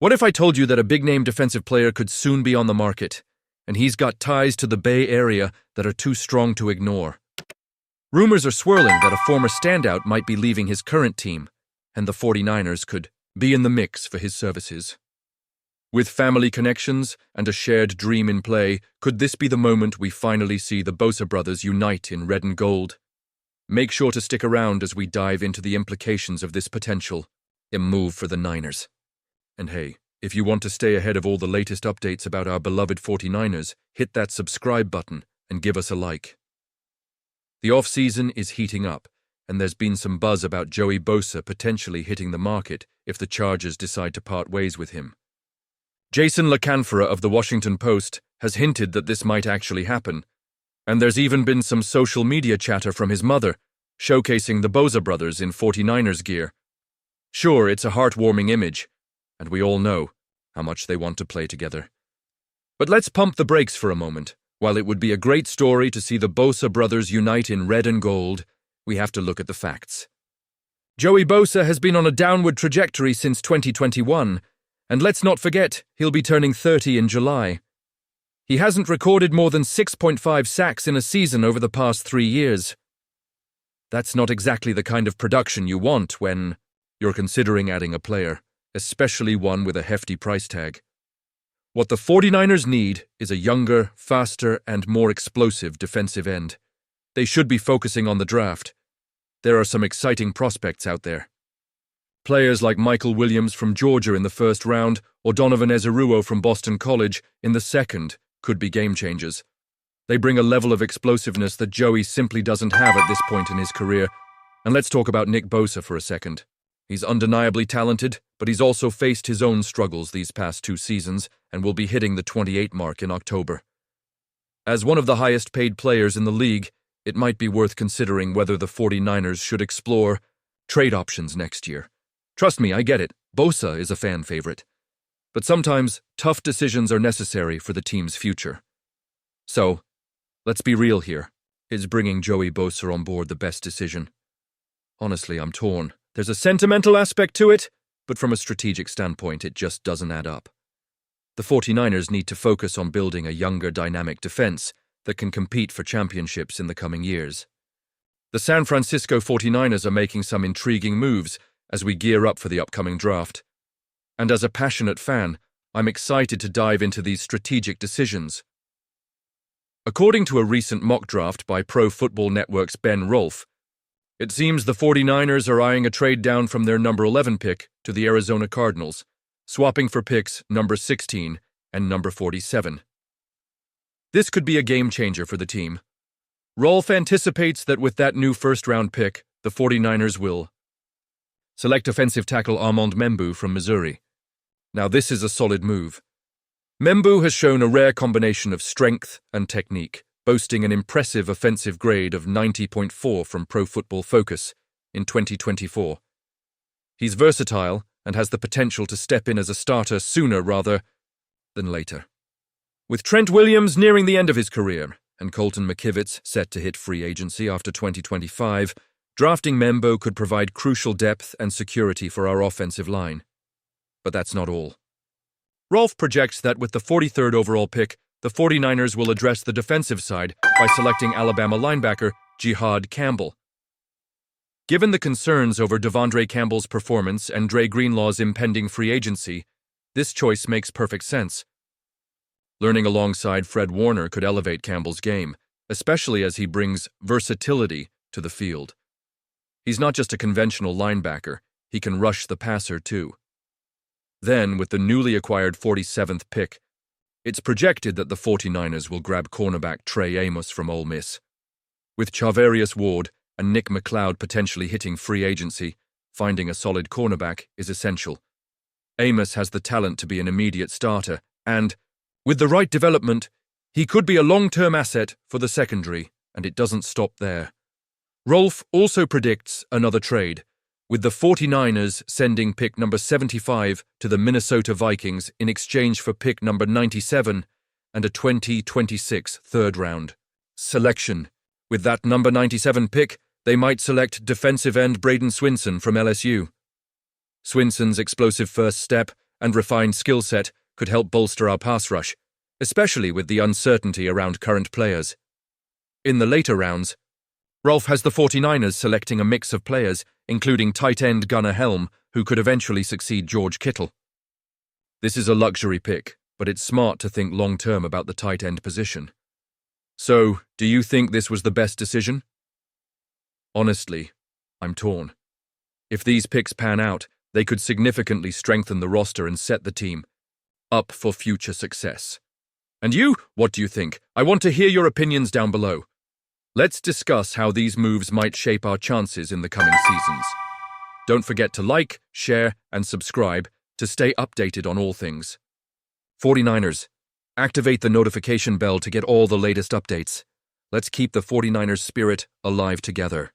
What if I told you that a big-name defensive player could soon be on the market, and he's got ties to the Bay Area that are too strong to ignore? Rumors are swirling that a former standout might be leaving his current team, and the 49ers could be in the mix for his services. With family connections and a shared dream in play, could this be the moment we finally see the Bosa brothers unite in red and gold? Make sure to stick around as we dive into the implications of this potential move for the Niners. And hey, if you want to stay ahead of all the latest updates about our beloved 49ers, hit that subscribe button and give us a like. The off-season is heating up, and there's been some buzz about Joey Bosa potentially hitting the market if the Chargers decide to part ways with him. Jason LaCanfora of the Washington Post has hinted that this might actually happen, and there's even been some social media chatter from his mother, showcasing the Bosa brothers in 49ers gear. Sure, it's a heartwarming image, and we all know how much they want to play together. But let's pump the brakes for a moment. While it would be a great story to see the Bosa brothers unite in red and gold, we have to look at the facts. Joey Bosa has been on a downward trajectory since 2021, and let's not forget, he'll be turning 30 in July. He hasn't recorded more than 6.5 sacks in a season over the past 3 years. That's not exactly the kind of production you want when you're considering adding a player, especially one with a hefty price tag. What the 49ers need is a younger, faster, and more explosive defensive end. They should be focusing on the draft. There are some exciting prospects out there. Players like Michael Williams from Georgia in the first round or Donovan Ezeruo from Boston College in the second could be game changers. They bring a level of explosiveness that Joey simply doesn't have at this point in his career. And let's talk about Nick Bosa for a second. He's undeniably talented, but he's also faced his own struggles these past 2 seasons and will be hitting the 28 mark in October. As one of the highest-paid players in the league, it might be worth considering whether the 49ers should explore trade options next year. Trust me, I get it. Bosa is a fan favorite. But sometimes, tough decisions are necessary for the team's future. So, let's be real here. Is bringing Joey Bosa on board the best decision? Honestly, I'm torn. There's a sentimental aspect to it, but from a strategic standpoint, it just doesn't add up. The 49ers need to focus on building a younger, dynamic defense that can compete for championships in the coming years. The San Francisco 49ers are making some intriguing moves as we gear up for the upcoming draft. And as a passionate fan, I'm excited to dive into these strategic decisions. According to a recent mock draft by Pro Football Network's Ben Rolfe, it seems the 49ers are eyeing a trade down from their number 11 pick to the Arizona Cardinals, swapping for picks number 16 and number 47. This could be a game-changer for the team. Rolfe anticipates that with that new first-round pick, the 49ers will select offensive tackle Armand Membou from Missouri. Now this is a solid move. Membou has shown a rare combination of strength and technique, boasting an impressive offensive grade of 90.4 from Pro Football Focus in 2024. He's versatile and has the potential to step in as a starter sooner rather than later. With Trent Williams nearing the end of his career and Colton McKivitz set to hit free agency after 2025, drafting Membou could provide crucial depth and security for our offensive line. But that's not all. Rolfe projects that with the 43rd overall pick, the 49ers will address the defensive side by selecting Alabama linebacker Jihad Campbell. Given the concerns over Devondre Campbell's performance and Dre Greenlaw's impending free agency, this choice makes perfect sense. Learning alongside Fred Warner could elevate Campbell's game, especially as he brings versatility to the field. He's not just a conventional linebacker, he can rush the passer too. Then, with the newly acquired 47th pick, it's projected that the 49ers will grab cornerback Trey Amos from Ole Miss. With Charvarius Ward and Nick McLeod potentially hitting free agency, finding a solid cornerback is essential. Amos has the talent to be an immediate starter, and, with the right development, he could be a long-term asset for the secondary, and it doesn't stop there. Rolfe also predicts another trade, with the 49ers sending pick number 75 to the Minnesota Vikings in exchange for pick number 97 and a 2026 third-round selection. With that number 97 pick, they might select defensive end Braden Swinson from LSU. Swinson's explosive first step and refined skill set could help bolster our pass rush, especially with the uncertainty around current players. In the later rounds, Rolf has the 49ers selecting a mix of players, including tight end Gunnar Helm, who could eventually succeed George Kittle. This is a luxury pick, but it's smart to think long-term about the tight end position. So, do you think this was the best decision? Honestly, I'm torn. If these picks pan out, they could significantly strengthen the roster and set the team up for future success. And you, what do you think? I want to hear your opinions down below. Let's discuss how these moves might shape our chances in the coming seasons. Don't forget to like, share, and subscribe to stay updated on all things 49ers. Activate the notification bell to get all the latest updates. Let's keep the 49ers spirit alive together.